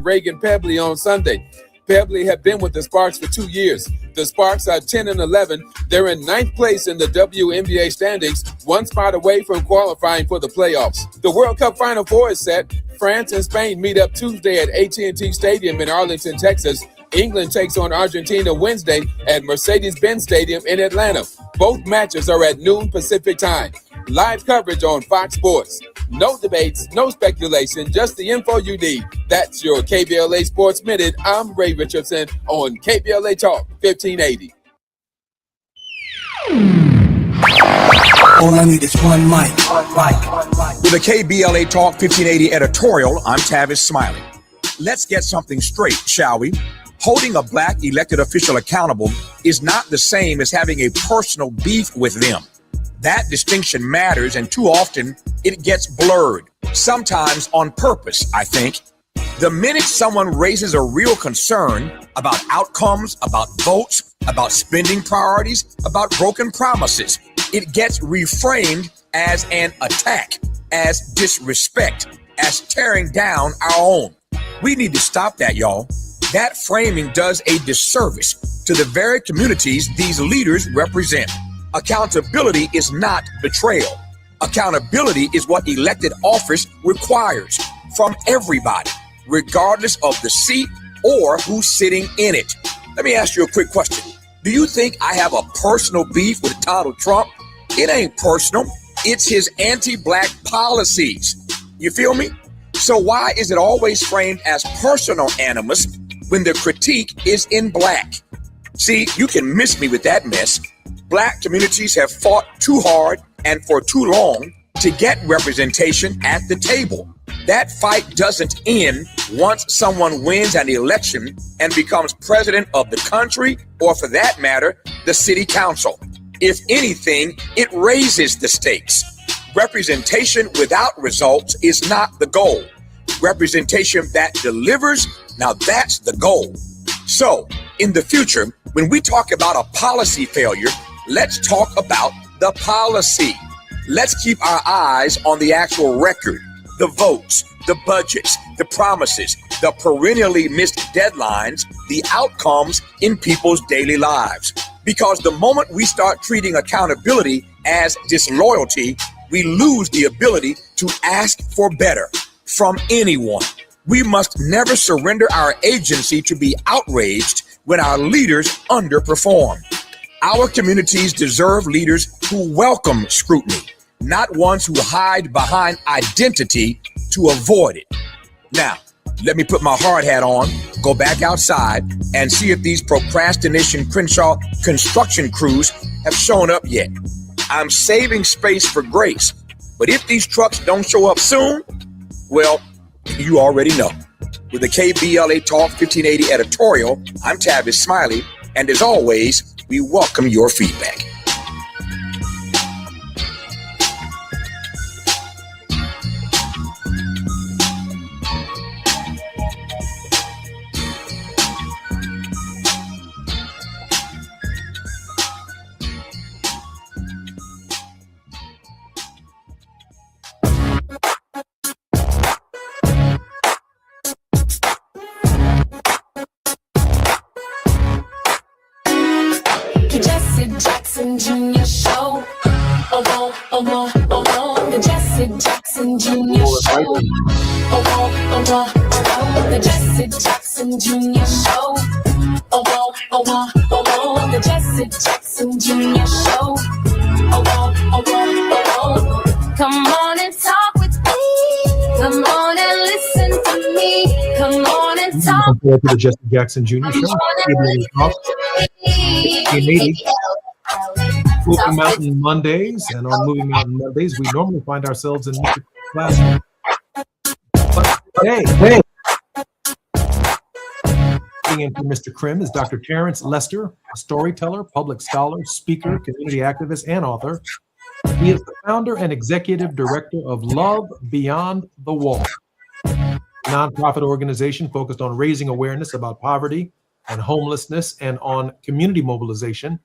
Reagan Pebley on Sunday. Pebley have been with the Sparks for 2 years. The Sparks are 10-11. They're in 9th place in the WNBA standings, one spot away from qualifying for the playoffs. The World Cup Final Four is set. France and Spain meet up Tuesday at AT&T Stadium in Arlington, Texas. England takes on Argentina Wednesday at Mercedes-Benz Stadium in Atlanta. Both matches are at noon Pacific time. Live coverage on Fox Sports. No debates, no speculation, just the info you need. That's your KBLA Sports Minute. I'm Ray Richardson on KBLA Talk 1580. All I need is one mic. With a KBLA Talk 1580 editorial, I'm Tavis Smiley. Let's get something straight, shall we? Holding a black elected official accountable is not the same as having a personal beef with them. That distinction matters, and too often it gets blurred, sometimes on purpose, I think. The minute someone raises a real concern about outcomes, about votes, about spending priorities, about broken promises, it gets reframed as an attack, as disrespect, as tearing down our own. We need to stop that, y'all. That framing does a disservice to the very communities these leaders represent. Accountability is not betrayal. Accountability is what elected office requires from everybody, regardless of the seat or who's sitting in it. Let me ask you a quick question. Do you think I have a personal beef with Donald Trump? It ain't personal. It's his anti-black policies. You feel me? So why is it always framed as personal animus when the critique is in black? See, you can miss me with that mess. Black communities have fought too hard and for too long to get representation at the table. That fight doesn't end once someone wins an election and becomes president of the country, or for that matter, the city council. If anything, it raises the stakes. Representation without results is not the goal. Representation that delivers, now that's the goal. So, in the future, when we talk about a policy failure, let's talk about the policy. Let's keep our eyes on the actual record, the votes, the budgets, the promises, the perennially missed deadlines, the outcomes in people's daily lives. Because the moment we start treating accountability as disloyalty, we lose the ability to ask for better from anyone. We must never surrender our agency to be outraged when our leaders underperform. Our communities deserve leaders who welcome scrutiny, not ones who hide behind identity to avoid it. Now, let me put my hard hat on, go back outside, and see if these procrastination Crenshaw construction crews have shown up yet. I'm saving space for grace, but if these trucks don't show up soon, well, you already know. With the KBLA Talk 1580 editorial, I'm Tavis Smiley, and as always, we welcome your feedback. Junior show. The Jesse Jackson Junior show. The Jesse Jackson Junior show. The Jesse Jackson Junior show. Come on and talk with me. Come on and listen to me. Come on and talk. Compared to the Jesse Jackson Junior show. Moving Mountain Mondays, and on Moving Mountain Mondays, we normally find ourselves in Mr. classroom. But today, sitting in for Mr. Krim is Dr. Terrence Lester, a storyteller, public scholar, speaker, community activist, and author. He is the founder and executive director of Love Beyond the Wall, a nonprofit organization focused on raising awareness about poverty and homelessness and on community mobilization.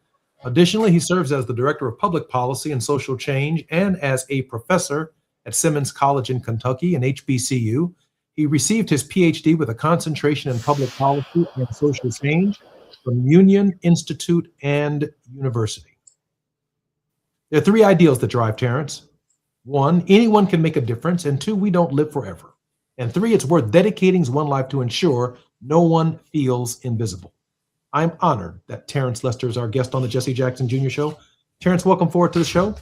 Additionally, he serves as the Director of Public Policy and Social Change and as a professor at Simmons College in Kentucky and HBCU. He received his PhD with a concentration in public policy and social change from Union Institute and University. There are three ideals that drive Terrence. One, anyone can make a difference. And two, we don't live forever. And three, it's worth dedicating one life to ensure no one feels invisible. I'm honored that Terrence Lester is our guest on the Jesse Jackson Jr. Show. Terrence, welcome forward to the show.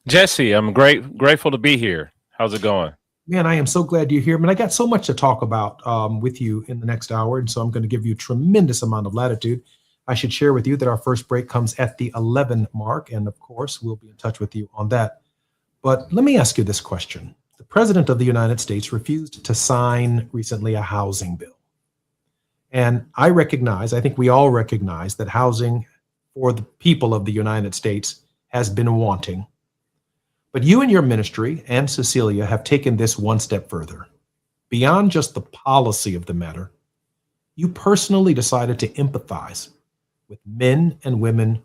Jesse, I'm grateful to be here. How's it going? Man, I am so glad you're here. Man, I got so much to talk about with you in the next hour, and so I'm going to give you a tremendous amount of latitude. I should share with you that our first break comes at the 11 mark, and of course, we'll be in touch with you on that. But let me ask you this question. The President of the United States refused to sign recently a housing bill. And I think we all recognize that housing for the people of the United States has been wanting. But you and your ministry and Cecilia have taken this one step further. Beyond just the policy of the matter, you personally decided to empathize with men and women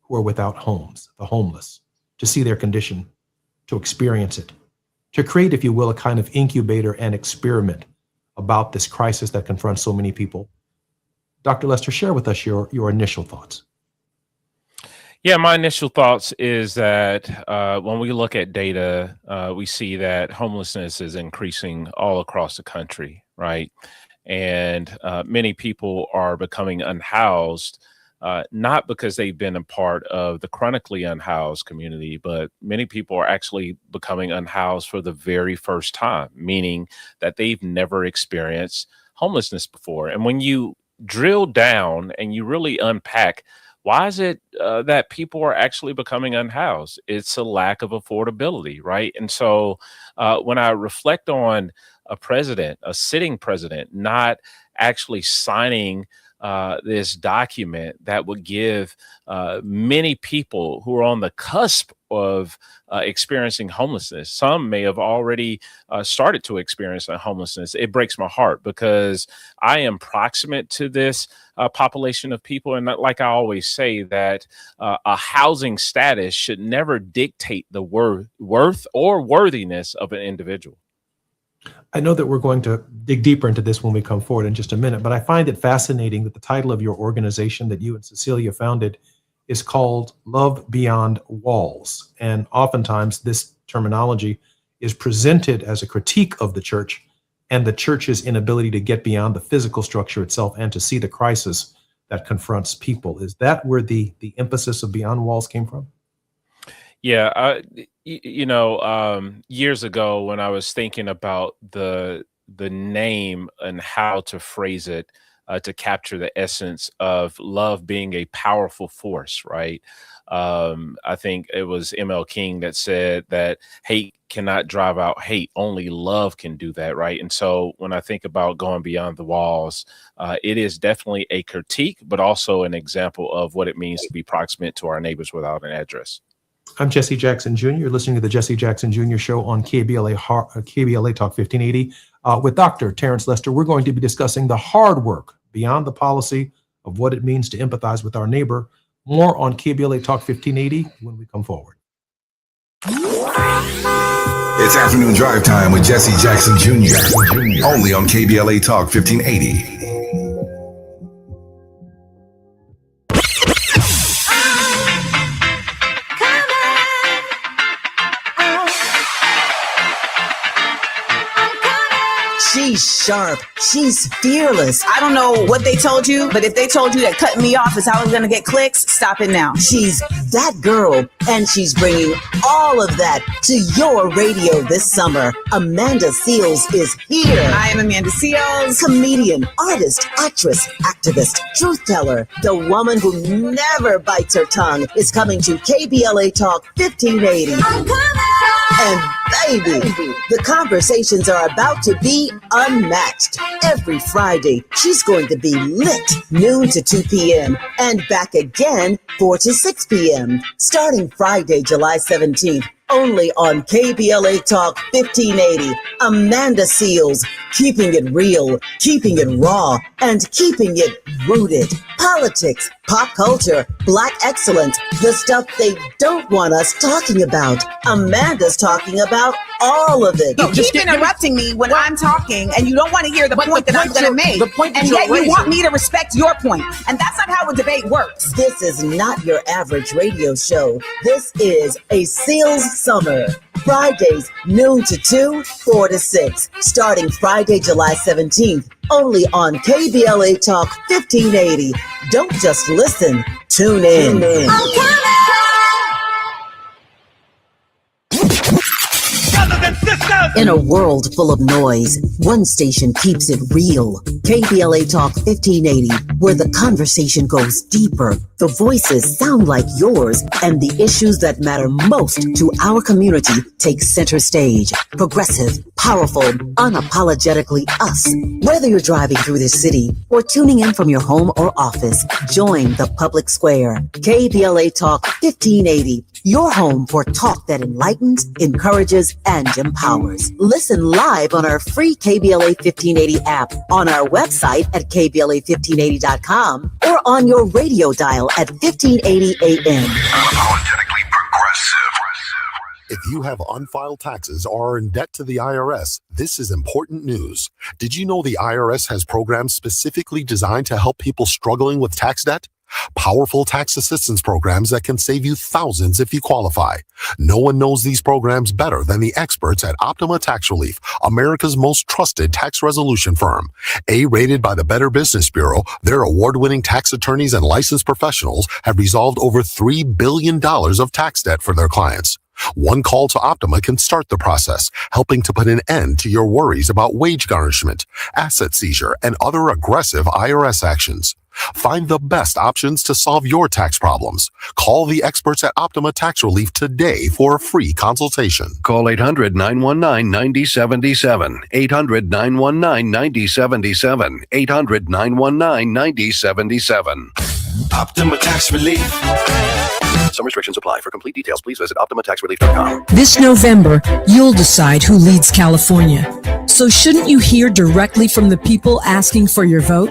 who are without homes, the homeless, to see their condition, to experience it, to create, if you will, a kind of incubator and experiment about this crisis that confronts so many people. Dr. Lester, share with us your initial thoughts. Yeah, my initial thoughts is that when we look at data, we see that homelessness is increasing all across the country, right? And many people are becoming unhoused, not because they've been a part of the chronically unhoused community, but many people are actually becoming unhoused for the very first time, meaning that they've never experienced homelessness before. And when you drill down and you really unpack, why is it that people are actually becoming unhoused? It's a lack of affordability, right? And so when I reflect on a sitting president, not actually signing this document that would give many people who are on the cusp of experiencing homelessness. Some may have already started to experience homelessness. It breaks my heart because I am proximate to this population of people. And like I always say, that a housing status should never dictate the worth or worthiness of an individual. I know that we're going to dig deeper into this when we come forward in just a minute, but I find it fascinating that the title of your organization that you and Cecilia founded is called Love Beyond Walls. And oftentimes this terminology is presented as a critique of the church and the church's inability to get beyond the physical structure itself and to see the crisis that confronts people. Is that where the emphasis of Beyond Walls came from? Yeah, years ago when I was thinking about the name and how to phrase it to capture the essence of love being a powerful force, right? I think it was M.L. King that said that hate cannot drive out hate. Only love can do that, right? And so when I think about going beyond the walls, it is definitely a critique, but also an example of what it means to be proximate to our neighbors without an address. I'm Jesse Jackson Jr. You're listening to the Jesse Jackson Jr. Show on KBLA Talk 1580. With Dr. Terrence Lester, we're going to be discussing the hard work beyond the policy of what it means to empathize with our neighbor. More on KBLA Talk 1580 when we come forward. It's afternoon drive time with Jesse Jackson Jr. Only on KBLA Talk 1580. She's sharp. She's fearless. I don't know what they told you, but if they told you that cutting me off is how I was going to get clicks, stop it now. She's that girl, and she's bringing all of that to your radio this summer. Amanda Seals is here. I am Amanda Seals. Comedian, artist, actress, activist, truth teller. The woman who never bites her tongue is coming to KBLA Talk 1580. I'm coming! And baby, the conversations are about to be unmatched. Every Friday, she's going to be lit noon to 2 p.m. and back again 4 to 6 p.m. starting Friday, July 17th. Only on KBLA Talk 1580. Amanda Seals, keeping it real, keeping it raw, and keeping it rooted. politics, pop culture, Black excellence, the stuff they don't want us talking about. Amanda's talking about all of it. You keep interrupting me when I'm talking, and you don't want to hear the point that I'm going to make. And yet you want me to respect your point. And that's not how a debate works. This is not your average radio show. This is a Seals Summer. Fridays, noon to 2, 4 to 6. Starting Friday, July 17th. Only on KBLA Talk 1580. Don't just listen. Tune in. In a world full of noise, one station keeps it real. KBLA Talk 1580, where the conversation goes deeper, the voices sound like yours, and the issues that matter most to our community take center stage. Progressive, powerful, unapologetically us. Whether you're driving through the city or tuning in from your home or office, join the public square. KBLA Talk 1580, your home for talk that enlightens, encourages, and empowers. Listen live on our free KBLA 1580 app, on our website at KBLA1580.com, or on your radio dial at 1580 AM. Unapologetically progressive. If you have unfiled taxes or are in debt to the IRS, this is important news. Did you know the IRS has programs specifically designed to help people struggling with tax debt? Powerful tax assistance programs that can save you thousands if you qualify. No one knows these programs better than the experts at Optima Tax Relief, America's most trusted tax resolution firm. A-rated by the Better Business Bureau, their award-winning tax attorneys and licensed professionals have resolved over $3 billion of tax debt for their clients. One call to Optima can start the process, helping to put an end to your worries about wage garnishment, asset seizure, and other aggressive IRS actions. Find the best options to solve your tax problems. Call the experts at Optima Tax Relief today for a free consultation. Call 800-919-9077. 800-919-9077. 800-919-9077. Optima Tax Relief. Some restrictions apply. For complete details, please visit OptimaTaxRelief.com. This November, you'll decide who leads California. So shouldn't you hear directly from the people asking for your vote?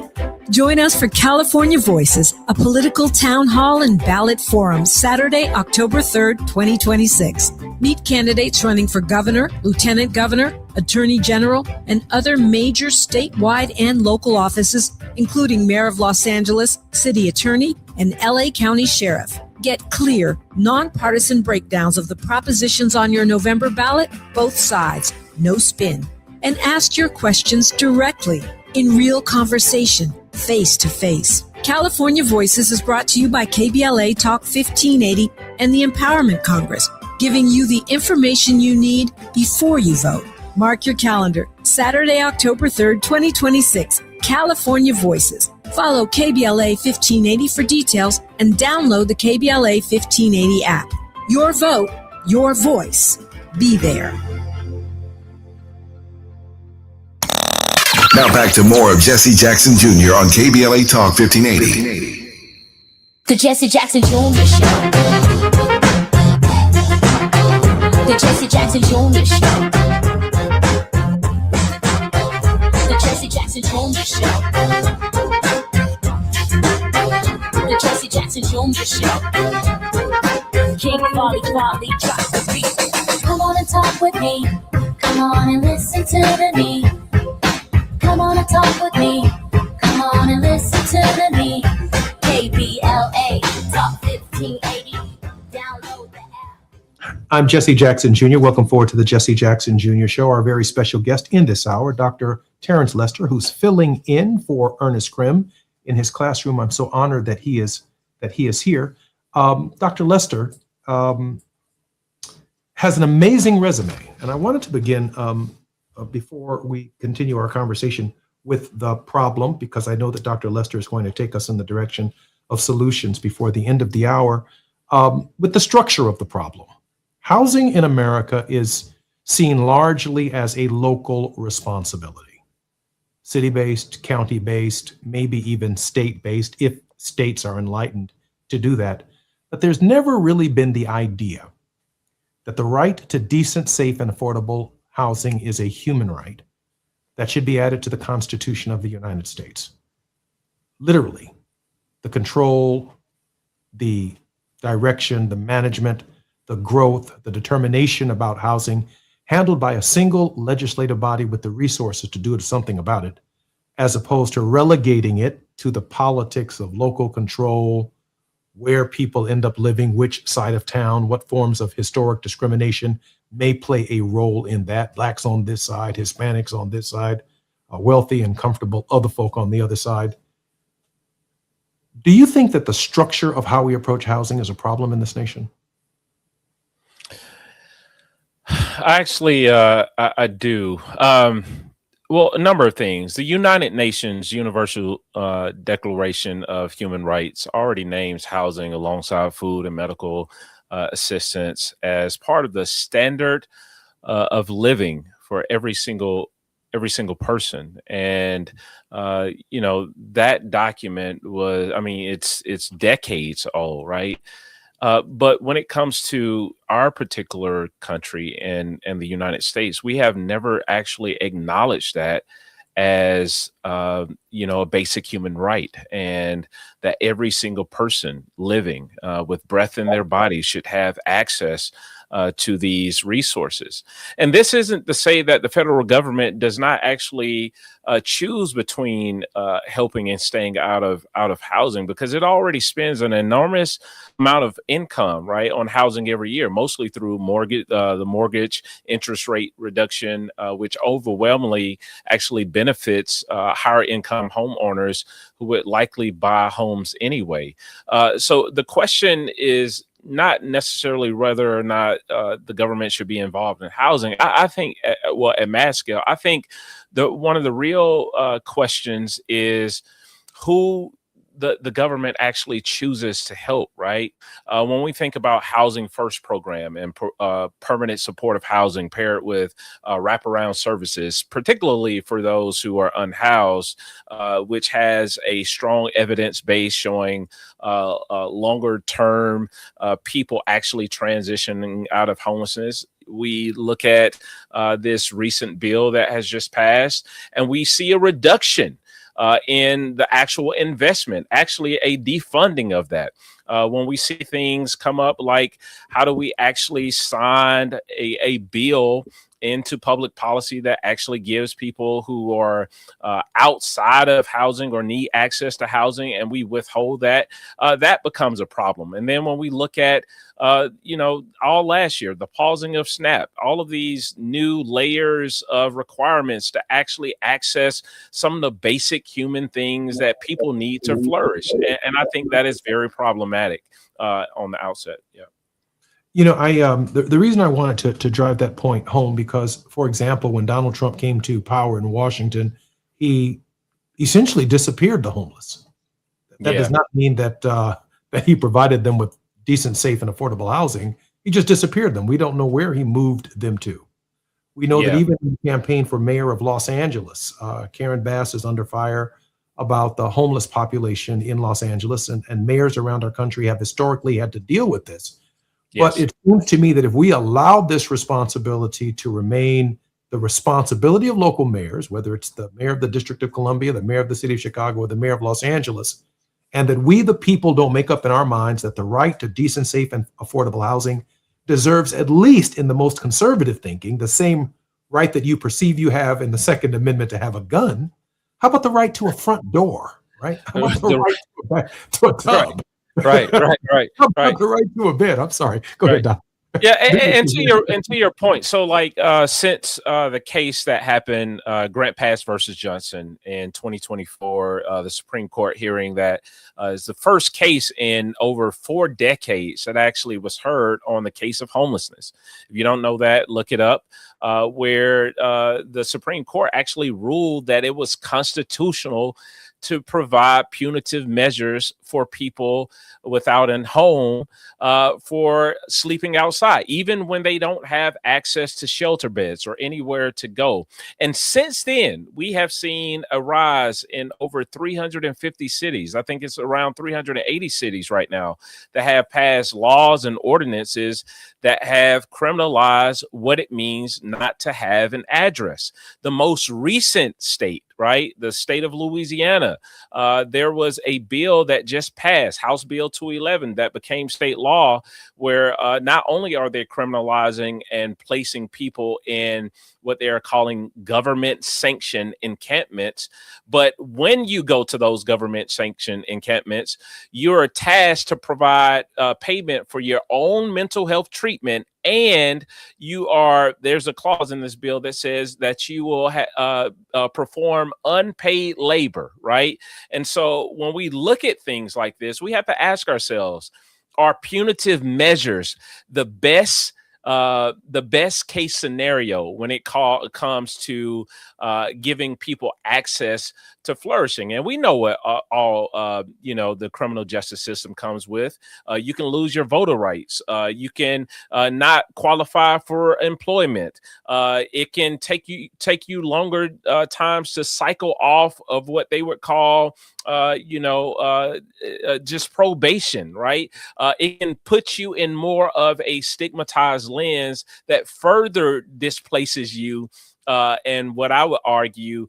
Join us for California Voices, a political town hall and ballot forum, Saturday, October 3rd, 2026. Meet candidates running for governor, lieutenant governor, attorney general, and other major statewide and local offices, including mayor of Los Angeles, city attorney, and LA County sheriff. Get clear, nonpartisan breakdowns of the propositions on your November ballot, both sides, no spin. And ask your questions directly, in real conversation, face to face. California Voices is brought to you by KBLA Talk 1580 and the Empowerment Congress, giving you the information you need before you vote. Mark your calendar, Saturday, October 3rd, 2026, California Voices. Follow KBLA 1580 for details and download the KBLA 1580 app. Your vote, your voice. Be there. Now back to more of Jesse Jackson Jr. on KBLA Talk 1580. The Jesse Jackson Jr. Show. The Jesse Jackson Jr. Show. The Jesse Jackson Jr. Show. The Jesse Jackson Jr. Show. King Volley, drop the beat. Come on and talk with me. Come on and listen to me. Come on and talk with me. Come on and listen to me. KBLA Talk 1580. Download the app. I'm Jesse Jackson Jr. Welcome forward to the Jesse Jackson Jr. Show. Our very special guest in this hour, Dr. Terrence Lester, who's filling in for Ernest Krim in his classroom. I'm so honored that he is here. Dr. Lester has an amazing resume, and I wanted to begin before we continue our conversation with the problem, because I know that Dr. Lester is going to take us in the direction of solutions before the end of the hour, with the structure of the problem. Housing in America is seen largely as a local responsibility, city-based, county-based, maybe even state-based, if states are enlightened to do that. But there's never really been the idea that the right to decent, safe, and affordable housing is a human right that should be added to the Constitution of the United States. Literally. the control, the direction, the management, the growth, the determination about housing handled by a single legislative body with the resources to do something about it, as opposed to relegating it to the politics of local control, where people end up living, which side of town, what forms of historic discrimination may play a role in that. Blacks on this side, Hispanics on this side, wealthy and comfortable other folk on the other side. Do you think that the structure of how we approach housing is a problem in this nation? Actually, I do. Well, a number of things. The United Nations Universal Declaration of Human Rights already names housing alongside food and medical assistance as part of the standard of living for every single person. And that document was, I mean, it's decades old, right? But when it comes to our particular country and the United States, we have never actually acknowledged that as, a basic human right, and that every single person living with breath in their body should have access to these resources. And this isn't to say that the federal government does not actually choose between helping and staying out of housing, because it already spends an enormous amount of income, right, on housing every year, mostly through the mortgage interest rate reduction, which overwhelmingly actually benefits higher income homeowners who would likely buy homes anyway. So the question is not necessarily whether or not the government should be involved in housing. I think, at mass scale, I think one of the real questions is who the government actually chooses to help, right? When we think about Housing First program and permanent supportive housing paired with wraparound services, particularly for those who are unhoused, which has a strong evidence base showing longer term people actually transitioning out of homelessness. We look at this recent bill that has just passed, and we see a reduction in the actual investment, actually a defunding of that. When we see things come up like, how do we actually sign a bill into public policy that actually gives people who are outside of housing or need access to housing, and we withhold that, that becomes a problem. And then when we look at, all last year, the pausing of SNAP, all of these new layers of requirements to actually access some of the basic human things that people need to flourish. And I think that is very problematic on the outset. Yeah. The reason I wanted to drive that point home, because, for example, when Donald Trump came to power in Washington, he essentially disappeared the homeless. That does not mean that he provided them with decent, safe, and affordable housing. He just disappeared them. We don't know where he moved them to. We know that even in the campaign for mayor of Los Angeles, Karen Bass is under fire about the homeless population in Los Angeles, and mayors around our country have historically had to deal with this. Yes. But it seems to me that if we allowed this responsibility to remain the responsibility of local mayors, whether it's the mayor of the District of Columbia, the mayor of the city of Chicago, or the mayor of Los Angeles, and that we, the people, don't make up in our minds that the right to decent, safe, and affordable housing deserves, at least in the most conservative thinking, the same right that you perceive you have in the Second Amendment to have a gun. How about the right to a front door, right? How about the right to a tub? Right. How about the right to a bed? I'm sorry. Go ahead, Doc. Yeah, and to your point, so like since the case that happened, Grant Pass versus Johnson in 2024, the Supreme Court hearing that is the first case in over 4 decades that actually was heard on the case of homelessness. If you don't know that, look it up. Where the Supreme Court actually ruled that it was constitutional to provide punitive measures for people without a home for sleeping outside, even when they don't have access to shelter beds or anywhere to go. And since then, we have seen a rise in over 350 cities. I think it's around 380 cities right now that have passed laws and ordinances that have criminalized what it means not to have an address. The most recent state, right? The state of Louisiana, there was a bill that just passed, House Bill 211, that became state law, where not only are they criminalizing and placing people in what they are calling government sanctioned encampments, but when you go to those government sanctioned encampments, you're tasked to provide payment for your own mental health treatment. And there's a clause in this bill that says that you will perform unpaid labor, right? And so when we look at things like this, we have to ask ourselves, are punitive measures the best case scenario when it comes to giving people access to flourishing? And we know what the criminal justice system comes with. You can lose your voter rights. You can not qualify for employment. It can take you longer times to cycle off of what they would call just probation, right? It can put you in more of a stigmatized lens that further displaces you, and what I would argue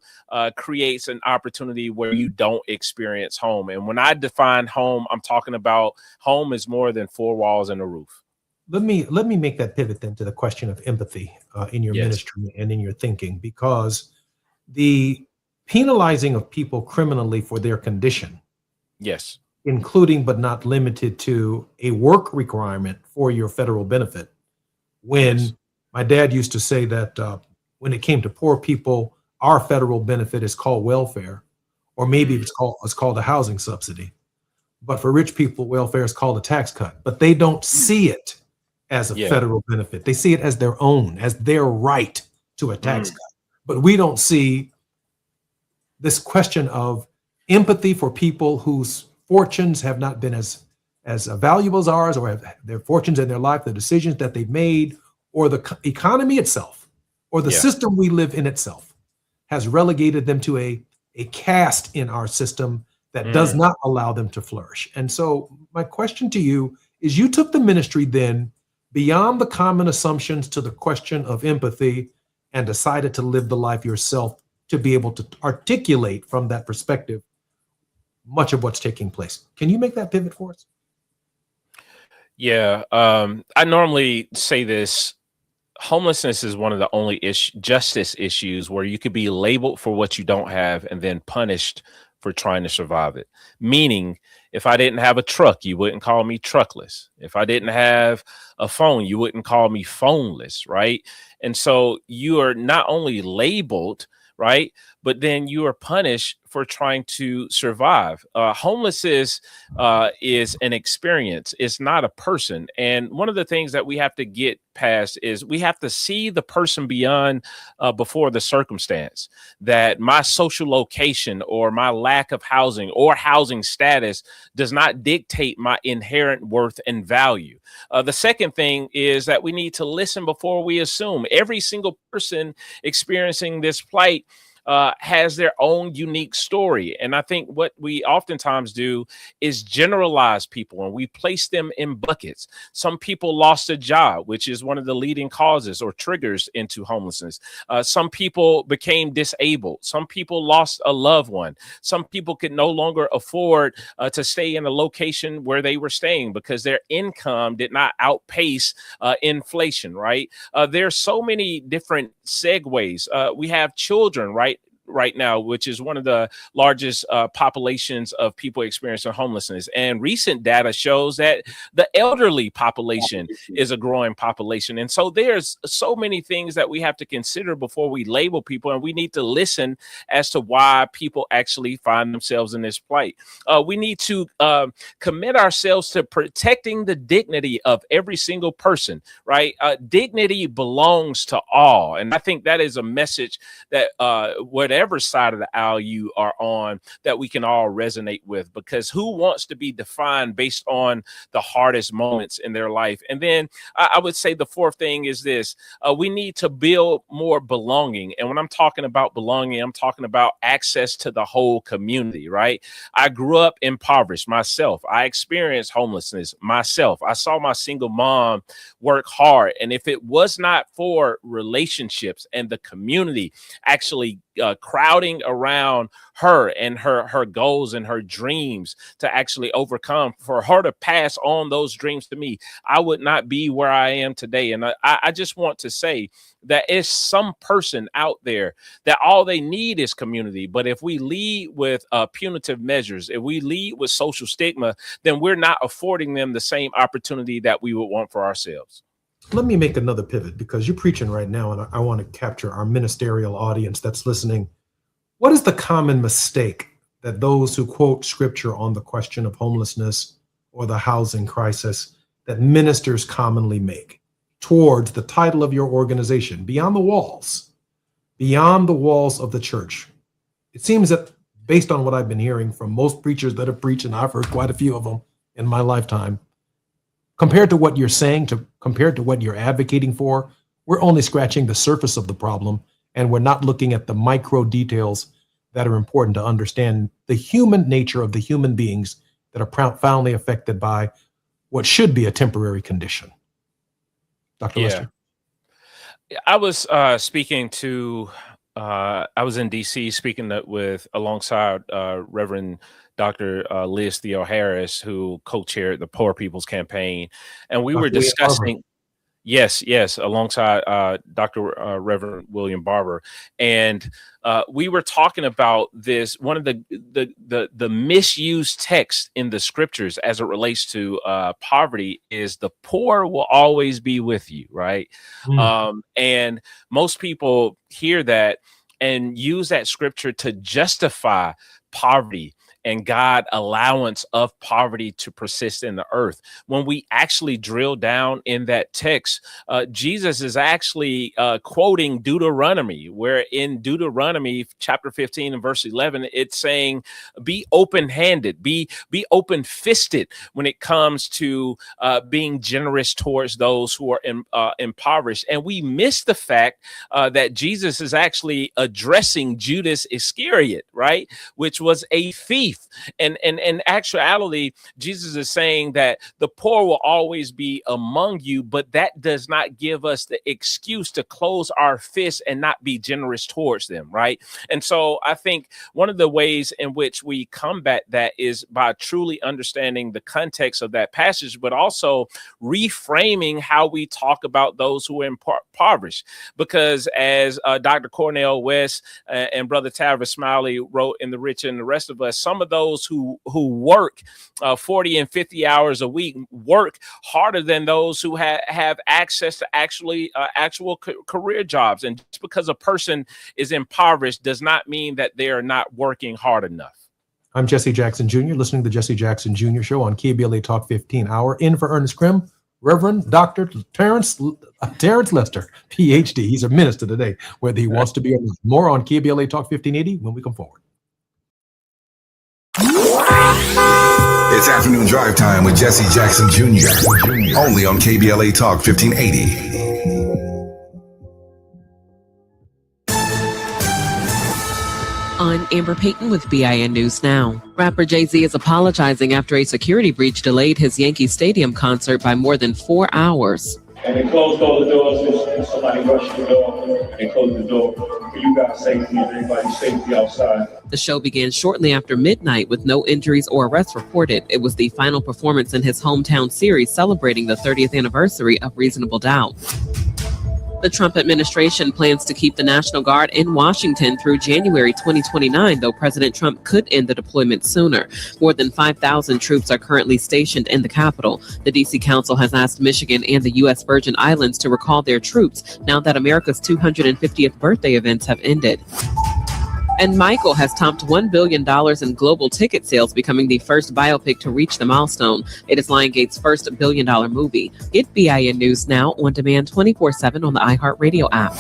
creates an opportunity where you don't experience home. And when I define home, I'm talking about home is more than four walls and a roof. Let me make that pivot then to the question of empathy in your ministry and in your thinking, because the penalizing of people criminally for their condition, yes, including but not limited to a work requirement for your federal benefit. When my dad used to say that when it came to poor people, our federal benefit is called welfare, or maybe it's called a housing subsidy. But for rich people, welfare is called a tax cut. But they don't see it as a federal benefit. They see it as their own, as their right to a tax cut. But we don't see this question of empathy for people whose fortunes have not been as valuable as ours, or have their fortunes in their life, the decisions that they've made, or the economy itself, or the system we live in itself has relegated them to a caste in our system that does not allow them to flourish. And so my question to you is, you took the ministry then beyond the common assumptions to the question of empathy and decided to live the life yourself to be able to articulate from that perspective much of what's taking place. Can you make that pivot for us? Yeah, I normally say this. Homelessness is one of the only justice issues where you could be labeled for what you don't have and then punished for trying to survive it. Meaning, if I didn't have a truck, you wouldn't call me truckless. If I didn't have a phone, you wouldn't call me phoneless, right? And so you are not only labeled, right, but then you are punished for trying to survive. Homelessness is an experience. It's not a person. And one of the things that we have to get past is we have to see the person beyond before the circumstance, that my social location or my lack of housing or housing status does not dictate my inherent worth and value. The second thing is that we need to listen before we assume. Every single person experiencing this plight has their own unique story. And I think what we oftentimes do is generalize people and we place them in buckets. Some people lost a job, which is one of the leading causes or triggers into homelessness. Some people became disabled. Some people lost a loved one. Some people could no longer afford to stay in a location where they were staying because their income did not outpace inflation, right? There are so many different segues. We have children, right now, which is one of the largest populations of people experiencing homelessness. And recent data shows that the elderly population is a growing population. And so there's so many things that we have to consider before we label people, and we need to listen as to why people actually find themselves in this plight. We need to commit ourselves to protecting the dignity of every single person, right? Dignity belongs to all. And I think that is a message that whatever side of the aisle you are on, that we can all resonate with, because who wants to be defined based on the hardest moments in their life? And then I would say the fourth thing is this: we need to build more belonging. And when I'm talking about belonging, I'm talking about access to the whole community, right? I grew up impoverished myself. I experienced homelessness myself. I saw my single mom work hard. And if it was not for relationships and the community actually crowding around her and her goals and her dreams to actually overcome, for her to pass on those dreams to me, I would not be where I am today. And I just want to say that it's some person out there that all they need is community. But if we lead with punitive measures, if we lead with social stigma, then we're not affording them the same opportunity that we would want for ourselves. Let me make another pivot, because you're preaching right now, and I want to capture our ministerial audience that's listening. What is the common mistake that those who quote scripture on the question of homelessness or the housing crisis that ministers commonly make towards the title of your organization, beyond the walls of the church? It seems that, based on what I've been hearing from most preachers that have preached, and I've heard quite a few of them in my lifetime, compared to what you're saying, compared to what you're advocating for, we're only scratching the surface of the problem, and we're not looking at the micro details that are important to understand the human nature of the human beings that are profoundly affected by what should be a temporary condition. Dr. Lester? I was speaking to, I was in DC speaking alongside Reverend Dr. Liz Theo Harris, who co-chaired the Poor People's Campaign. And we were discussing, yes, alongside Dr. Reverend William Barber. And we were talking about this, one of the misused texts in the scriptures as it relates to poverty is the poor will always be with you, right? And most people hear that and use that scripture to justify poverty and God allowance of poverty to persist in the earth. When we actually drill down in that text, Jesus is actually quoting Deuteronomy, where in Deuteronomy chapter 15 and verse 11, it's saying, be open-handed, be open-fisted when it comes to being generous towards those who are impoverished. And we miss the fact that Jesus is actually addressing Judas Iscariot, right? Which was a thief. And in actuality, Jesus is saying that the poor will always be among you, but that does not give us the excuse to close our fists and not be generous towards them, right? And so I think one of the ways in which we combat that is by truly understanding the context of that passage, but also reframing how we talk about those who are impoverished. Because as Dr. Cornell West and Brother Tavis Smiley wrote in The Rich and the Rest of Us, some of those who work 40 and 50 hours a week work harder than those who have access to actual career jobs. And just because a person is impoverished does not mean that they are not working hard enough. I'm Jesse Jackson Jr., listening to the Jesse Jackson Jr. Show on KBLA Talk 15 Hour. In for Ernest Krim, Reverend Dr. Terrence Lester, PhD. He's a minister today, whether he wants to be or not. More on KBLA Talk 1580 when we come forward. It's afternoon drive time with Jesse Jackson Jr. Only on KBLA Talk 1580. I'm Amber Payton with BIN News Now. Rapper Jay-Z is apologizing after a security breach delayed his Yankee Stadium concert by more than 4 hours. And they closed all the doors and somebody rushed the door and closed the door for you guys' safety and everybody's safety outside. The show began shortly after midnight with no injuries or arrests reported. It was the final performance in his hometown series celebrating the 30th anniversary of Reasonable Doubt. The Trump administration plans to keep the National Guard in Washington through January 2029, though President Trump could end the deployment sooner. More than 5,000 troops are currently stationed in the capital. The D.C. Council has asked Michigan and the U.S. Virgin Islands to recall their troops now that America's 250th birthday events have ended. And Michael has topped $1 billion in global ticket sales, becoming the first biopic to reach the milestone. It is Lionsgate's first $1 billion movie. Get BIN News Now on demand 24/7 on the iHeartRadio app.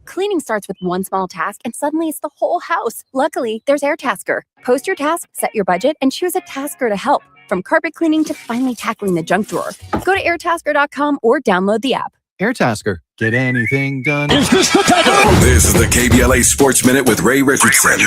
Cleaning starts with one small task, and suddenly it's the whole house. Luckily, there's AirTasker. Post your task, set your budget, and choose a tasker to help. From carpet cleaning to finally tackling the junk drawer. Go to airtasker.com or download the app. AirTasker. get anything done. Is this the tackle? This is the KBLA Sports Minute with Ray Richardson.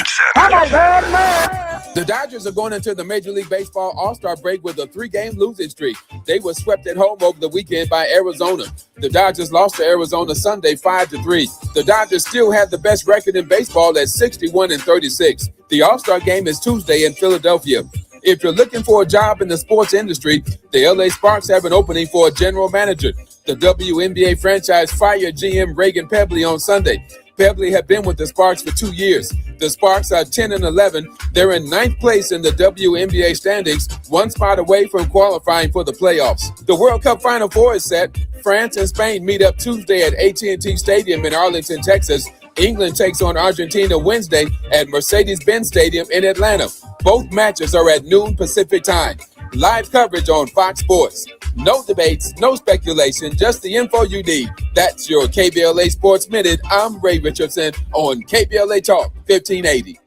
The Dodgers are going into the Major League Baseball All-Star break with a 3-game losing streak. They were swept at home over the weekend by Arizona. The Dodgers lost to Arizona Sunday 5-3. The Dodgers still have the best record in baseball at 61-36. The All-Star game is Tuesday in Philadelphia. If you're looking for a job in the sports industry, the LA Sparks have an opening for a general manager. The WNBA franchise fired GM Reagan Pebley on Sunday. Pebley had been with the Sparks for 2 years. The Sparks are 10-11. They're in 9th place in the WNBA standings, one spot away from qualifying for the playoffs. The World Cup Final Four is set. France and Spain meet up Tuesday at AT&T Stadium in Arlington, Texas. England takes on Argentina Wednesday at Mercedes-Benz Stadium in Atlanta. Both matches are at noon Pacific time. Live coverage on Fox Sports. No debates, no speculation, just the info you need. That's your KBLA Sports Minute. I'm Ray Richardson on KBLA Talk 1580.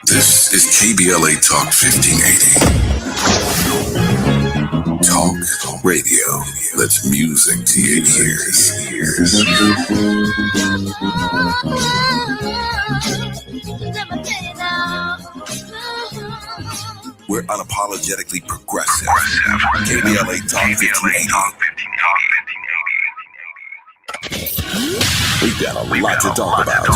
This is KBLA Talk 1580. Talk radio. That's music to your ears. We're unapologetically progressive. KBLA Talk 1580. We've got a lot to talk about.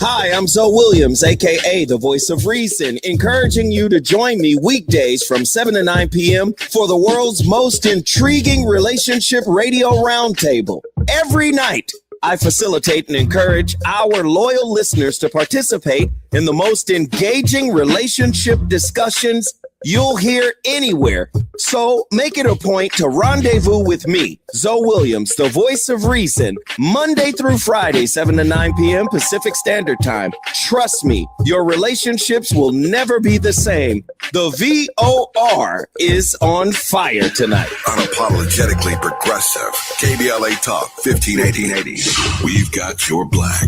Hi, I'm Zoe Williams, a.k.a. the Voice of Reason, encouraging you to join me weekdays from 7 to 9 p.m. for the world's most intriguing relationship radio roundtable. Every night, I facilitate and encourage our loyal listeners to participate in the most engaging relationship discussions you'll hear anywhere. So make it a point to rendezvous with me, Zoe Williams, the Voice of Reason, Monday through Friday, 7 to 9 p.m. Pacific Standard Time. Trust me, your relationships will never be the same. The VOR is on fire tonight. Unapologetically progressive. KBLA Talk 1580. We've got your black.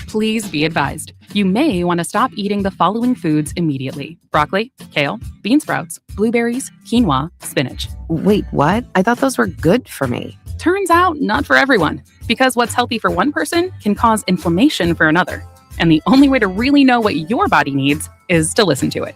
Please be advised. You may want to stop eating the following foods immediately: broccoli, kale, bean sprouts, blueberries, quinoa, spinach. Wait, what? I thought those were good for me. Turns out not for everyone, because what's healthy for one person can cause inflammation for another. And the only way to really know what your body needs is to listen to it.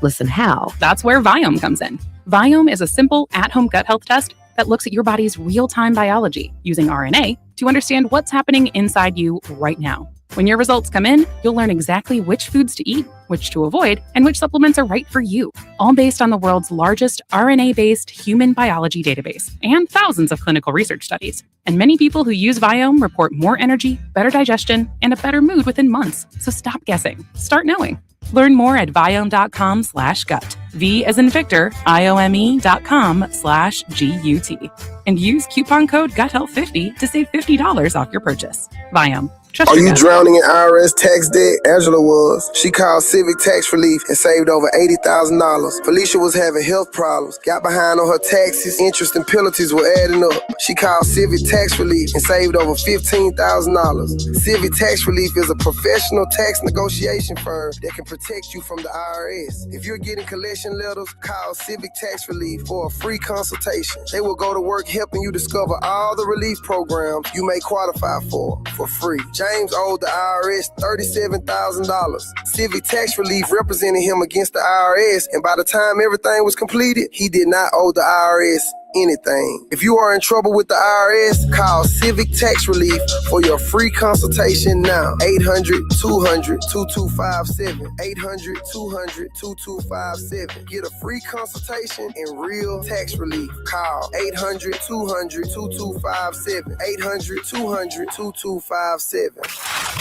Listen how? That's where Viome comes in. Viome is a simple at-home gut health test that looks at your body's real-time biology using RNA to understand what's happening inside you right now. When your results come in, you'll learn exactly which foods to eat, which to avoid, and which supplements are right for you, all based on the world's largest RNA-based human biology database and thousands of clinical research studies. And many people who use Viome report more energy, better digestion, and a better mood within months. So stop guessing. Start knowing. Learn more at Viome.com/gut. V as in Victor, IOME.com/GUT. And use coupon code GUTHEALTH50 to save $50 off your purchase. Viome. Are you drowning in IRS tax debt? Angela was. She called Civic Tax Relief and saved over $80,000. Felicia was having health problems, got behind on her taxes, interest and penalties were adding up. She called Civic Tax Relief and saved over $15,000. Civic Tax Relief is a professional tax negotiation firm that can protect you from the IRS. If you're getting collection letters, call Civic Tax Relief for a free consultation. They will go to work helping you discover all the relief programs you may qualify for free. James owed the IRS $37,000. Civic Tax Relief represented him against the IRS, and by the time everything was completed, he did not owe the IRS anything. If you are in trouble with the IRS, call Civic Tax Relief for your free consultation now. 800-200-2257. 800-200-2257. Get a free consultation and real tax relief. Call 800-200-2257. 800-200-2257.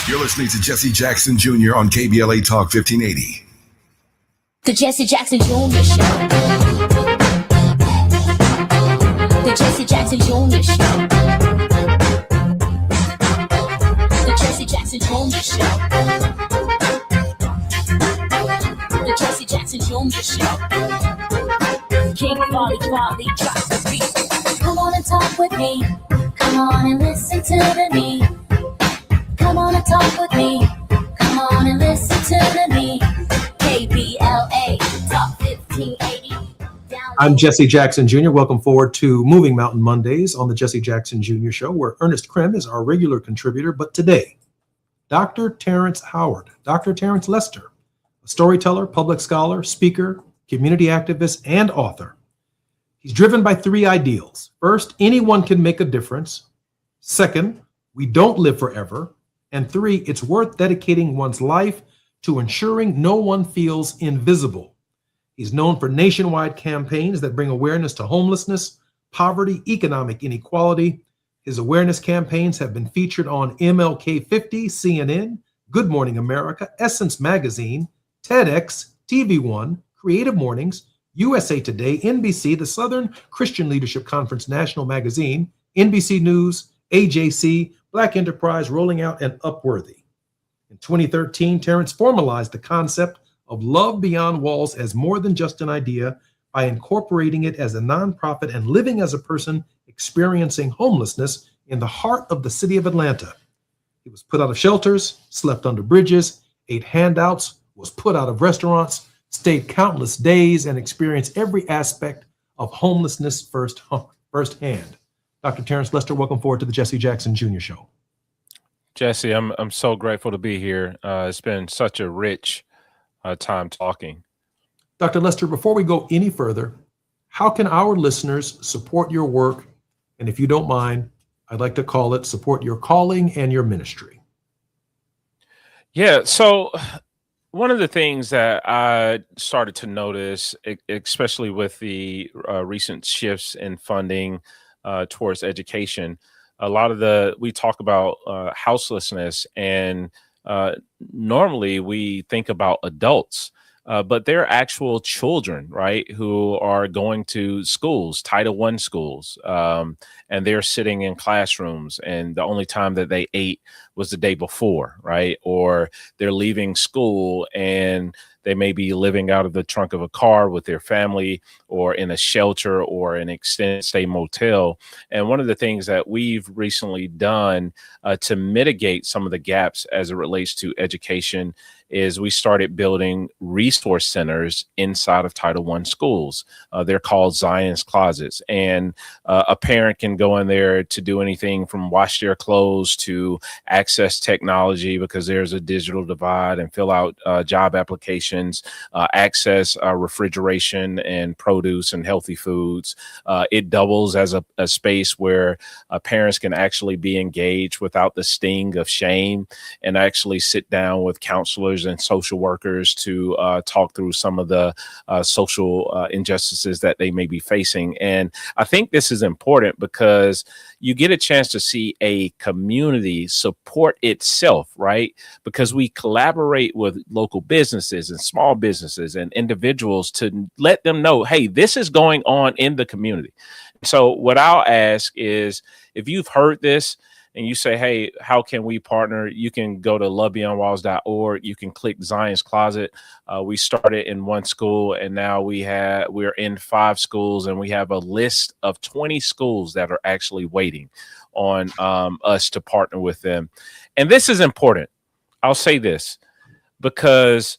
You're listening to Jesse Jackson Jr. on KBLA Talk 1580. The Jesse Jackson Jr. Show. The Jesse Jackson Jr. Show. The Jesse Jackson Jr. Show. The Jesse Jackson Jr. Show. King Quality, drop the beat. Come on and talk with me. Come Come on and listen to me. Come on and talk with me. Come on and listen to me. KBLA Talk 1580. I'm Jesse Jackson Jr. Welcome forward to Moving Mountain Mondays on the Jesse Jackson Jr. Show, where Ernest Krim is our regular contributor. But today, Dr. Terrence Howard, Dr. Terrence Lester, a storyteller, public scholar, speaker, community activist, and author. He's driven by three ideals. First, anyone can make a difference. Second, we don't live forever. And three, it's worth dedicating one's life to ensuring no one feels invisible. He's known for nationwide campaigns that bring awareness to homelessness, poverty, economic inequality. His awareness campaigns have been featured on MLK 50, CNN, Good Morning America, Essence Magazine, TEDx, TV One, Creative Mornings, USA Today, NBC, the Southern Christian Leadership Conference National Magazine, NBC News, AJC, Black Enterprise, Rolling Out, and Upworthy. In 2013, Terrence formalized the concept of Love Beyond Walls as more than just an idea by incorporating it as a nonprofit and living as a person experiencing homelessness in the heart of the city of Atlanta. He was put out of shelters, slept under bridges, ate handouts, was put out of restaurants, stayed countless days, and experienced every aspect of homelessness firsthand. Dr. Terrence Lester, welcome forward to the Jesse Jackson Jr. Show. Jesse, I'm so grateful to be here. It's been such a rich time talking. Dr. Lester, before we go any further, how can our listeners support your work? And if you don't mind, I'd like to call it support your calling and your ministry. Yeah, so one of the things that I started to notice, especially with the recent shifts in funding towards education, a lot of we talk about houselessness, and normally we think about adults, but they're actual children, right, who are going to schools, Title I schools, and they're sitting in classrooms, and the only time that they ate was the day before, right? Or they're leaving school and they may be living out of the trunk of a car with their family, or in a shelter, or an extended stay motel. And one of the things that we've recently done to mitigate some of the gaps as it relates to education is we started building resource centers inside of Title I schools. They're called Zion's Closets. And a parent can go in there to do anything from wash their clothes to access technology, because there's a digital divide, and fill out job applications, access refrigeration and produce and healthy foods. It doubles as a space where parents can actually be engaged without the sting of shame, and actually sit down with counselors and social workers to talk through some of the social injustices that they may be facing. And I think this is important because you get a chance to see a community support itself, right? Because we collaborate with local businesses and small businesses and individuals to let them know, hey, this is going on in the community. So what I'll ask is, if you've heard this and you say, hey, how can we partner? You can go to lovebeyondwalls.org. You can click Zion's Closet. We started in one school, and now we're in 5 schools, and we have a list of 20 schools that are actually waiting on us to partner with them. And this is important. I'll say this because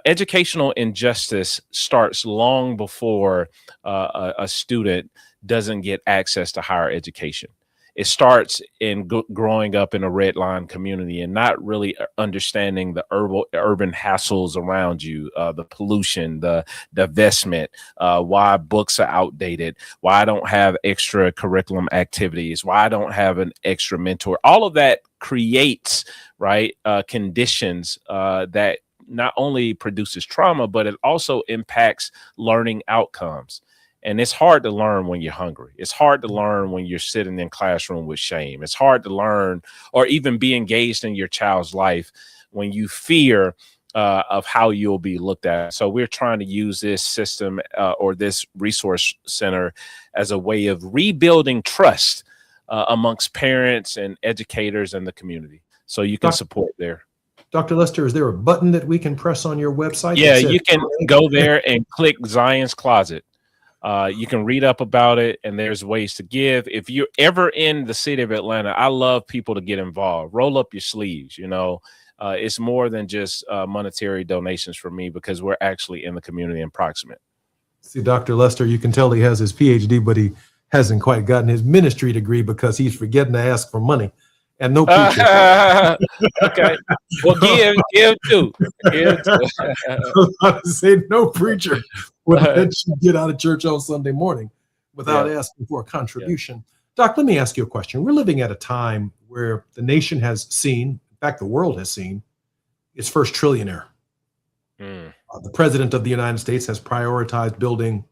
educational injustice starts long before a student doesn't get access to higher education. It starts in growing up in a red line community and not really understanding the urban hassles around you, the pollution, the divestment, why books are outdated, why I don't have extra curriculum activities, why I don't have an extra mentor. All of that creates, right, conditions that not only produces trauma, but it also impacts learning outcomes. And it's hard to learn when you're hungry. It's hard to learn when you're sitting in classroom with shame. It's hard to learn or even be engaged in your child's life when you fear of how you'll be looked at. So we're trying to use this system or this resource center as a way of rebuilding trust amongst parents and educators and the community. So you can support there. Dr. Lester, is there a button that we can press on your website? Yeah, you can go there and click Zion's Closet. You can read up about it, and there's ways to give. If you're ever in the city of Atlanta, I love people to get involved. Roll up your sleeves. It's more than just monetary donations for me, because we're actually in the community and proximate. See, Dr. Lester, you can tell he has his PhD, but he hasn't quite gotten his ministry degree because he's forgetting to ask for money. And no preacher. Okay. Well, give too. Give too. I was about to say no preacher would let you get out of church on Sunday morning without asking for a contribution. Yeah. Doc, let me ask you a question. We're living at a time where the nation has seen, in fact, the world has seen, its first trillionaire. The president of the United States has prioritized building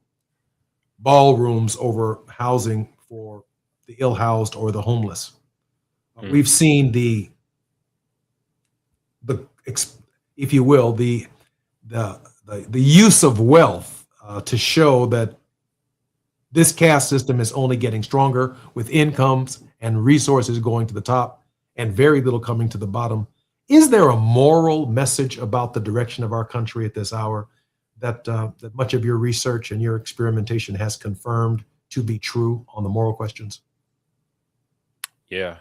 ballrooms over housing for the ill-housed or the homeless. We've seen the if you will, the use of wealth to show that this caste system is only getting stronger, with incomes and resources going to the top and very little coming to the bottom. Is there a moral message about the direction of our country at this hour that that much of your research and your experimentation has confirmed to be true on the moral questions? Yeah.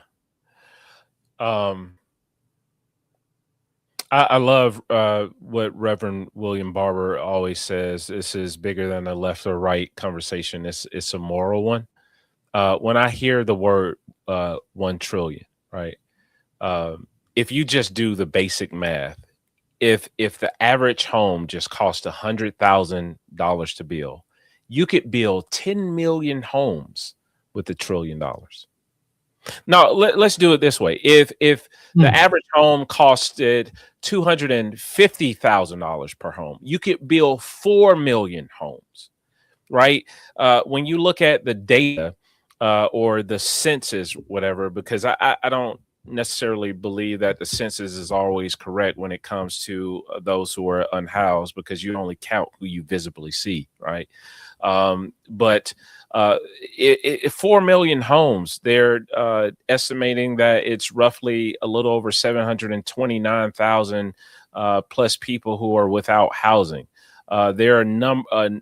I love what Reverend William Barber always says. This is bigger than a left or right conversation. It's a moral one. When I hear the word 1 trillion, right? If you just do the basic math, if the average home just cost $100,000 to build, you could build 10 million homes with $1 trillion. Now, let's do it this way. If the average home costed $250,000 per home, you could build 4 million homes, right? When you look at the data or the census, whatever, because I don't necessarily believe that the census is always correct when it comes to those who are unhoused, because you only count who you visibly see, right? But 4 million homes, they're estimating that it's roughly a little over 729,000 plus people who are without housing. There are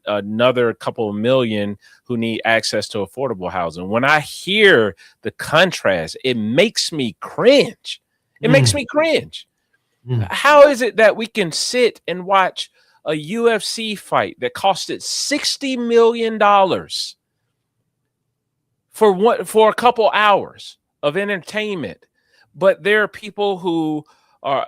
another couple of million who need access to affordable housing. When I hear the contrast, it makes me cringe. It makes me cringe. How is it that we can sit and watch a UFC fight that costed $60 million for a couple hours of entertainment, but there are people who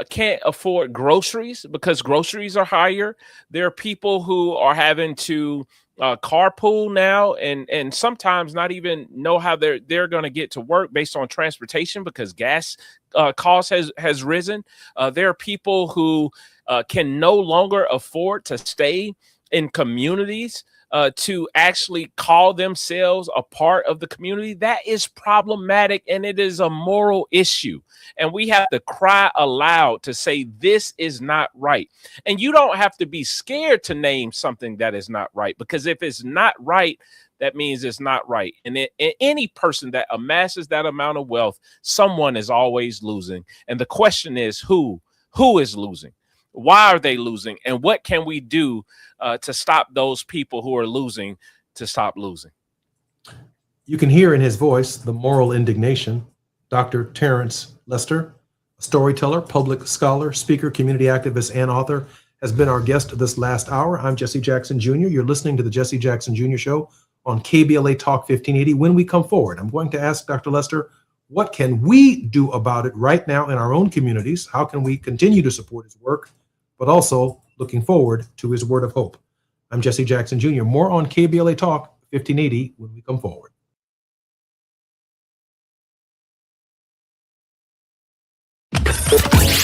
can't afford groceries because groceries are higher? There are people who are having to carpool now, and sometimes not even know how they're going to get to work based on transportation because gas cost has risen. There are people who can no longer afford to stay in communities to actually call themselves a part of the community. That is problematic, and it is a moral issue. And we have to cry aloud to say this is not right. And you don't have to be scared to name something that is not right, because if it's not right, that means it's not right. And any person that amasses that amount of wealth, someone is always losing. And the question is, who is losing? Why are they losing? And what can we do to stop those people who are losing to stop losing? You can hear in his voice the moral indignation. Dr. Terrence Lester, a storyteller, public scholar, speaker, community activist, and author, has been our guest this last hour. I'm Jesse Jackson Jr. You're listening to the Jesse Jackson Jr. Show on KBLA Talk 1580. When we come forward, I'm going to ask Dr. Lester, what can we do about it right now in our own communities? How can we continue to support his work, but also looking forward to his word of hope? I'm Jesse Jackson Jr. More on KBLA Talk 1580 when we come forward.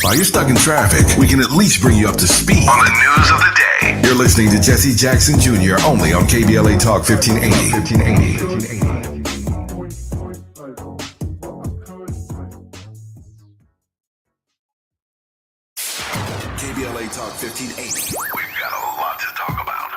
While you're stuck in traffic, we can at least bring you up to speed on the news of the day. You're listening to Jesse Jackson Jr. only on KBLA Talk 1580. KBLA Talk 1580. We've got a lot to talk about.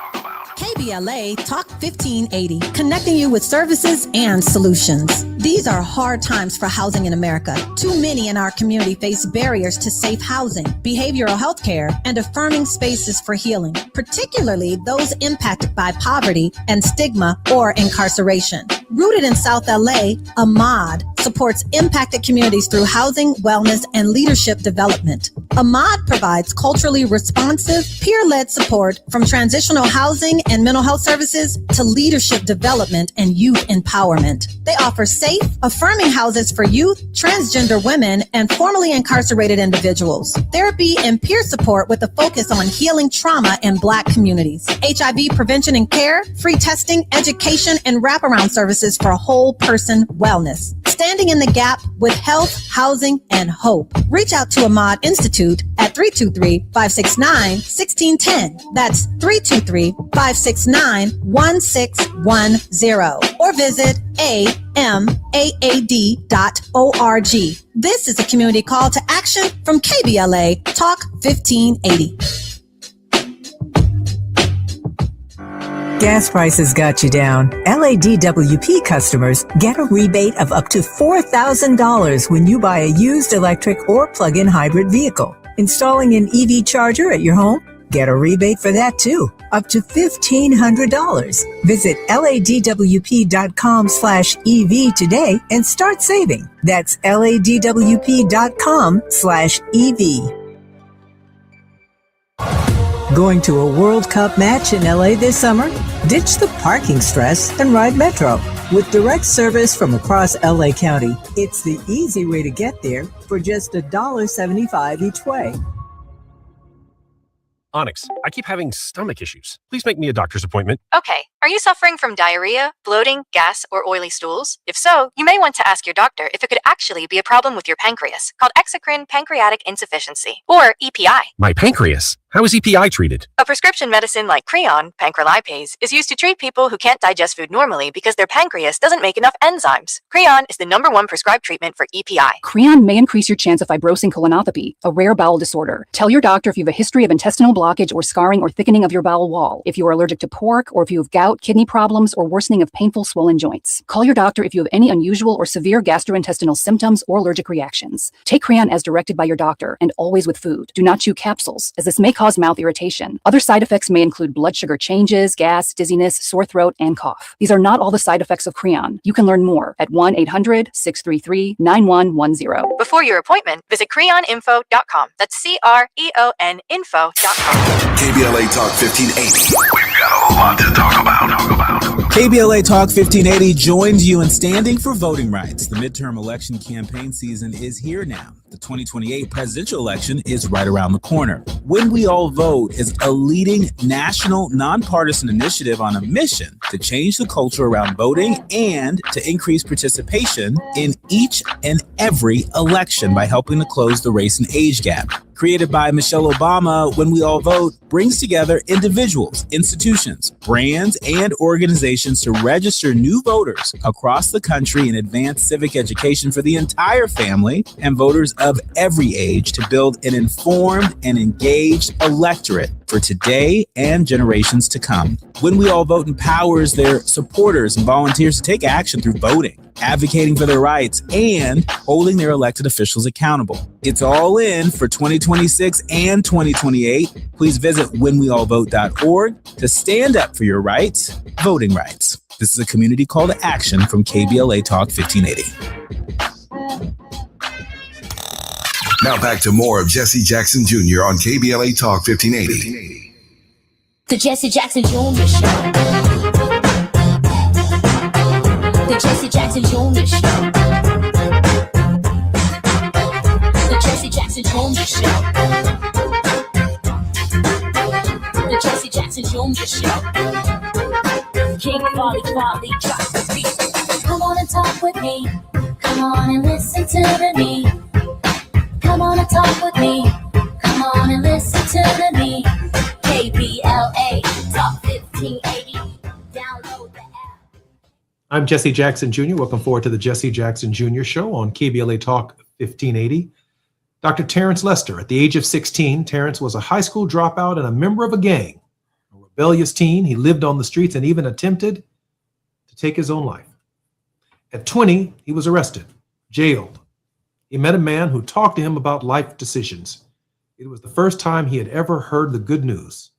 KBLA Talk 1580, connecting you with services and solutions. These are hard times for housing in America. Too many in our community face barriers to safe housing, behavioral health care, and affirming spaces for healing, particularly those impacted by poverty and stigma or incarceration. Rooted in South LA, Ahmad supports impacted communities through housing, wellness, and leadership development. Ahmad provides culturally responsive, peer-led support from transitional housing and mental health services to leadership development and youth empowerment. They offer safe, affirming houses for youth, transgender women, and formerly incarcerated individuals. Therapy and peer support with a focus on healing trauma in Black communities. HIV prevention and care, free testing, education, and wraparound services for whole person wellness. Standing in the gap with health, housing, and hope. Reach out to Ahmad Institute at 323-569-1610. That's 323-569-1610. Or visit amaad.org. This is a community call to action from KBLA Talk 1580. Gas prices got you down. LADWP customers get a rebate of up to $4,000 when you buy a used electric or plug-in hybrid vehicle. Installing an EV charger at your home? Get a rebate for that too, up to $1,500. Visit ladwp.com/EV today and start saving. That's ladwp.com/EV. Going to a World Cup match in LA this summer? Ditch the parking stress and ride Metro. With direct service from across LA County, it's the easy way to get there for just $1.75 each way. Onyx, I keep having stomach issues. Please make me a doctor's appointment. Okay, are you suffering from diarrhea, bloating, gas, or oily stools? If so, you may want to ask your doctor if it could actually be a problem with your pancreas, called exocrine pancreatic insufficiency, or EPI. My pancreas? How is EPI treated? A prescription medicine like Creon, pancrelipase, is used to treat people who can't digest food normally because their pancreas doesn't make enough enzymes. Creon is the #1 prescribed treatment for EPI. Creon may increase your chance of fibrosing colonopathy, a rare bowel disorder. Tell your doctor if you have a history of intestinal blockage or scarring or thickening of your bowel wall, if you are allergic to pork, or if you have gout, kidney problems, or worsening of painful swollen joints. Call your doctor if you have any unusual or severe gastrointestinal symptoms or allergic reactions. Take Creon as directed by your doctor and always with food. Do not chew capsules, as this may cause mouth irritation. Other side effects may include blood sugar changes, gas, dizziness, sore throat, and cough. These are not all the side effects of Creon. You can learn more at 1-800-633-9110. Before your appointment, visit creoninfo.com. That's CREON info.com. KBLA Talk 1580. We've got a lot to talk about. KBLA Talk 1580 joins you in standing for voting rights. The midterm election campaign season is here now. The 2028 presidential election is right around the corner. When We All Vote is a leading national nonpartisan initiative on a mission to change the culture around voting and to increase participation in each and every election by helping to close the race and age gap. Created by Michelle Obama, When We All Vote brings together individuals, institutions, brands, and organizations to register new voters across the country and advance civic education for the entire family and voters of every age to build an informed and engaged electorate for today and generations to come. When We All Vote empowers their supporters and volunteers to take action through voting, advocating for their rights, and holding their elected officials accountable. It's all in for 2026 and 2028. Please visit whenweallvote.org to stand up for your rights, voting rights. This is a community call to action from KBLA Talk 1580. Now back to more of Jesse Jackson Jr. on KBLA Talk 1580. The Jesse Jackson Jr. Show. The Jesse Jackson Jr. Show. The Jesse Jackson Jr. Show. The Jesse Jackson Jr. Show. King Folly drop the beat. Come on and talk with me. Come on and listen to me. Come on and talk with me. Come on and listen to me. KBLA Talk 1580. Download the app. I'm Jesse Jackson Jr. Welcome forward to the Jesse Jackson Jr. Show on KBLA Talk 1580. Dr. Terrence Lester. At the age of 16, Terrence was a high school dropout and a member of a gang, a rebellious teen. He lived on the streets and even attempted to take his own life. At 20, he was arrested, jailed. He met a man who talked to him about life decisions. It was the first time he had ever heard the good news.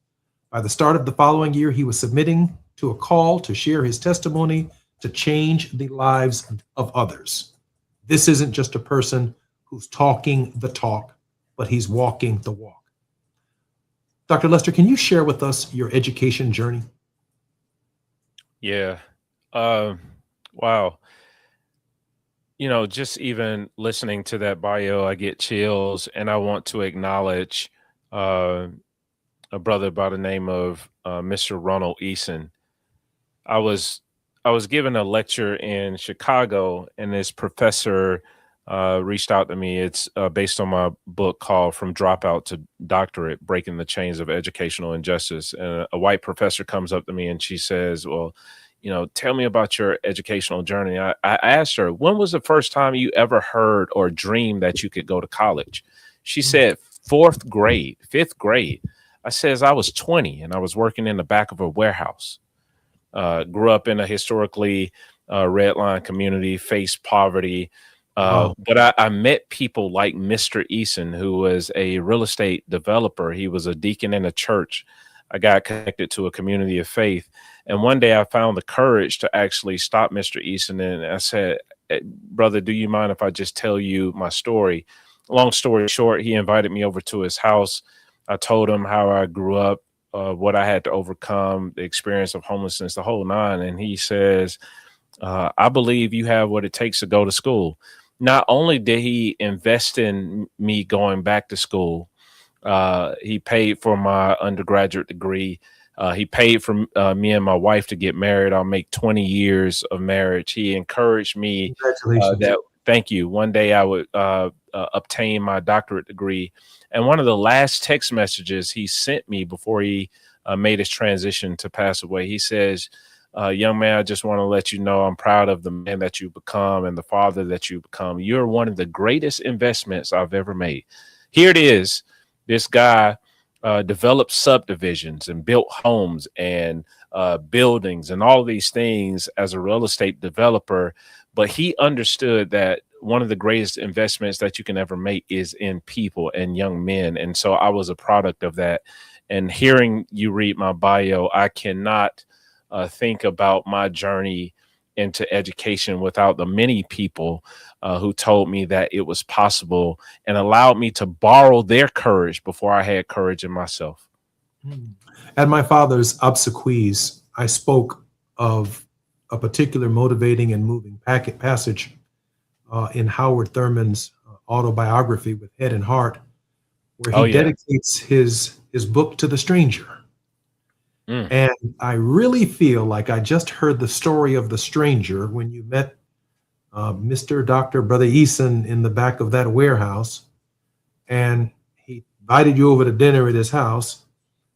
By the start of the following year, he was submitting to a call to share his testimony to change the lives of others. This isn't just a person who's talking the talk, but he's walking the walk. Dr. Lester, can you share with us your education journey? Yeah. Wow. You know, just even listening to that bio, I get chills, and I want to acknowledge a brother by the name of Mr. Ronald Eason. I was given a lecture in Chicago, and this professor reached out to me. It's based on my book called From Dropout to Doctorate, Breaking the Chains of Educational Injustice. And a white professor comes up to me and she says, well, you know, tell me about your educational journey. I asked her, when was the first time you ever heard or dreamed that you could go to college? She said, fifth grade. I says, I was 20 and I was working in the back of a warehouse. Grew up in a historically redline community, faced poverty. But I met people like Mr. Eason, who was a real estate developer. He was a deacon in a church. I got connected to a community of faith. And one day I found the courage to actually stop Mr. Eason. And I said, brother, do you mind if I just tell you my story? Long story short, he invited me over to his house. I told him how I grew up, what I had to overcome, the experience of homelessness, the whole nine. And he says, I believe you have what it takes to go to school. Not only did he invest in me going back to school, he paid for my undergraduate degree. He paid for me and my wife to get married. I'll make 20 years of marriage. He encouraged me that, thank you, one day I would obtain my doctorate degree. And one of the last text messages he sent me before he made his transition to pass away, he says, young man, I just want to let you know I'm proud of the man that you become and the father that you become. You're one of the greatest investments I've ever made. Here it is. This guy developed subdivisions and built homes and buildings and all these things as a real estate developer. But he understood that one of the greatest investments that you can ever make is in people and young men. And so I was a product of that. And hearing you read my bio, I cannot think about my journey into education without the many people who told me that it was possible and allowed me to borrow their courage before I had courage in myself. At my father's obsequies, I spoke of a particular motivating and moving passage in Howard Thurman's autobiography with Head and Heart, where he dedicates his book to the stranger. And I really feel like I just heard the story of the stranger when you met Mr. Dr. Brother Eason in the back of that warehouse, and he invited you over to dinner at his house.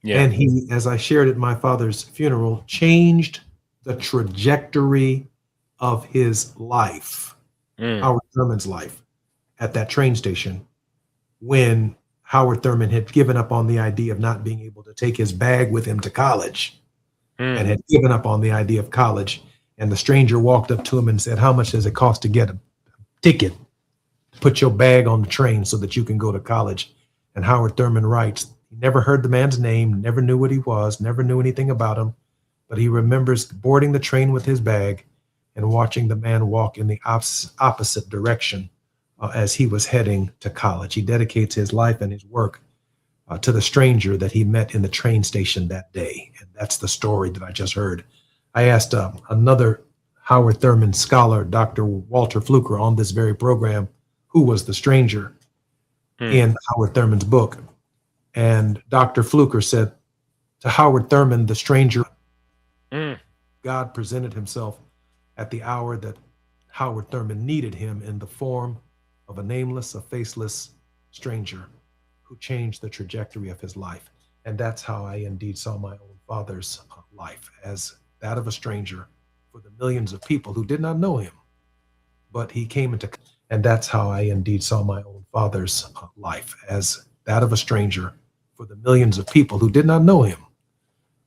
And he, as I shared at my father's funeral, changed the trajectory of his life, Howard Thurman's life, at that train station when Howard Thurman had given up on the idea of not being able to take his bag with him to college and had given up on the idea of college. And the stranger walked up to him and said, how much does it cost to get a ticket to put your bag on the train so that you can go to college? And Howard Thurman writes, he never heard the man's name, never knew what he was, never knew anything about him, but he remembers boarding the train with his bag and watching the man walk in the opposite direction as he was heading to college. He dedicates his life and his work to the stranger that he met in the train station that day. And that's the story that I just heard. I asked another Howard Thurman scholar, Dr. Walter Fluker, on this very program, who was the stranger in Howard Thurman's book. And Dr. Fluker said to Howard Thurman, the stranger, God presented himself at the hour that Howard Thurman needed him in the form of a nameless, a faceless stranger who changed the trajectory of his life. And that's how I indeed saw my own father's life, as that of a stranger for the millions of people who did not know him. But he came into, and that's how I indeed saw my own father's life, as that of a stranger for the millions of people who did not know him.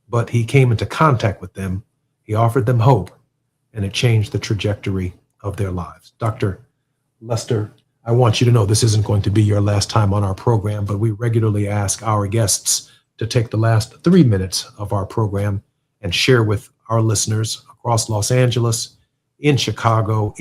but he came into contact with them. He offered them hope, and it changed the trajectory of their lives. Dr. Lester, I want you to know this isn't going to be your last time on our program, but we regularly ask our guests to take the last 3 minutes of our program and share with our listeners across Los Angeles, in Chicago,